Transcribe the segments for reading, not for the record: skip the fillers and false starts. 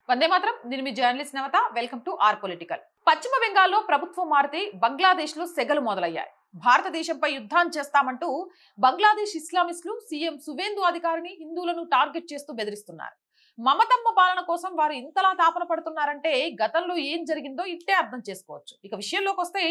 వందే మాత్రం. నేను మీ journalist Navata. Welcome to R political. పశ్చిమ బెంగాల్లో ప్రభుత్వం మారితే బంగ్లాదేశ్ లో సెగలు మొదలయ్యాయి. భారతదేశంపై యుద్ధం చేస్తామంటూ బంగ్లాదేశ్ ఇస్లామిస్టులు సీఎం సువేందు అధికారిని హిందువులను టార్గెట్ చేస్తూ బెదిరిస్తున్నారు. మమతమ్మ పాలన కోసం వారు ఇంతలా తాపన పడుతున్నారంటే గతంలో ఏం జరిగిందో ఇట్టే అర్థం చేసుకోవచ్చు. ఇక విషయంలోకి వస్తే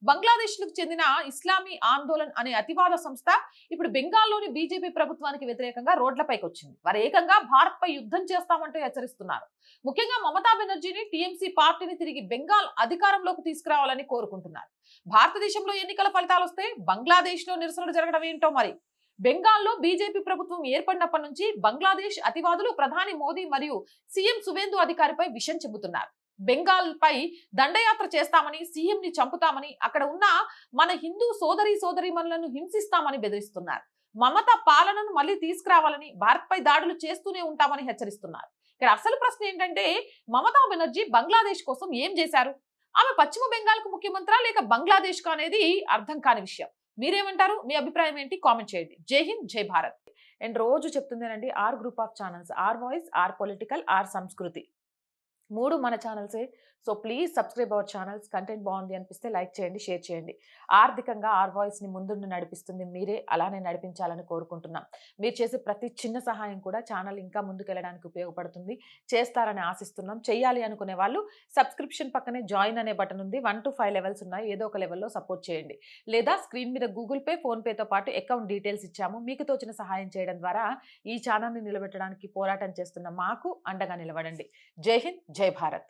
బంగ్లాదేశ్ కు చెందిన ఇస్లామీ ఆందోళన్ అనే అతివాద సంస్థ ఇప్పుడు బెంగాల్లోని బీజేపీ ప్రభుత్వానికి వ్యతిరేకంగా రోడ్లపైకి వచ్చింది. వారు ఏకంగా భారత్ పై యుద్ధం చేస్తామంటూ హెచ్చరిస్తున్నారు. ముఖ్యంగా మమతా బెనర్జీని, టీఎంసీ పార్టీని తిరిగి బెంగాల్ అధికారంలోకి తీసుకురావాలని కోరుకుంటున్నారు. భారతదేశంలో ఎన్నికల ఫలితాలు వస్తే బంగ్లాదేశ్ లో నిరసనలు జరగడం ఏంటో మరి. బెంగాల్లో బీజేపీ ప్రభుత్వం ఏర్పడినప్పటి నుంచి బంగ్లాదేశ్ అతివాదులు ప్రధాని మోదీ మరియు సీఎం సువేందు అధికారిపై విషం చెబుతున్నారు. బెంగాల్ పై దండయాత్ర చేస్తామని, సీఎం ని చంపుతామని, అక్కడ ఉన్న మన హిందూ సోదరీమణులను హింసిస్తామని బెదిరిస్తున్నారు. మమత పాలనను మళ్లీ తీసుకురావాలని, భారత్ పై దాడులు చేస్తూనే ఉంటామని హెచ్చరిస్తున్నారు. ఇక్కడ అసలు ప్రశ్న ఏంటంటే, మమతా బెనర్జీ బంగ్లాదేశ్ కోసం ఏం చేశారు? ఆమె పశ్చిమ బెంగాల్ కు ముఖ్యమంత్రి లేక బంగ్లాదేశ్ కు అనేది అర్థం కాని విషయం. మీరేమంటారు? మీ అభిప్రాయం ఏంటి? కామెంట్ చేయండి. జై హింద్, జై భారత్. అండ్ రోజు చెప్తుందేనండి, R group of channels, R voice, R political, R Sanskriti, మూడు మన ఛానల్సే. So please subscribe our channels. Content బాగుంది అనిపిస్తే లైక్ చేయండి, షేర్ చేయండి. ఆర్థికంగా ఆర్ వాయిస్ ని ముందుండి నడిపిస్తుంది మీరే, అలానే నడిపించాలని కోరుకుంటున్నాం. మీరు చేసే ప్రతి చిన్న సహాయం కూడా ఛానల్ ఇంకా ముందుకెళ్ళడానికి ఉపయోగపడుతుంది. చేస్తారని ఆశిస్తున్నాం. చెయ్యాలి అనుకునే వాళ్ళు సబ్స్క్రిప్షన్ పక్కనే జాయిన్ అనే బటన్ ఉంది. 1 to 5 లెవెల్స్ ఉన్నాయి. ఏదో ఒక లెవెల్లో సపోర్ట్ చేయండి. లేదా స్క్రీన్ మీద గూగుల్ పే, ఫోన్ పేతో పాటు అకౌంట్ డీటెయిల్స్ ఇచ్చాము. మీకు తోచిన సహాయం చేయడం ద్వారా ఈ ఛానల్ ని నిలబెట్టడానికి పోరాటం చేస్తున్న మాకు అండగా నిలబడండి. జై హింద్, జై భారత్.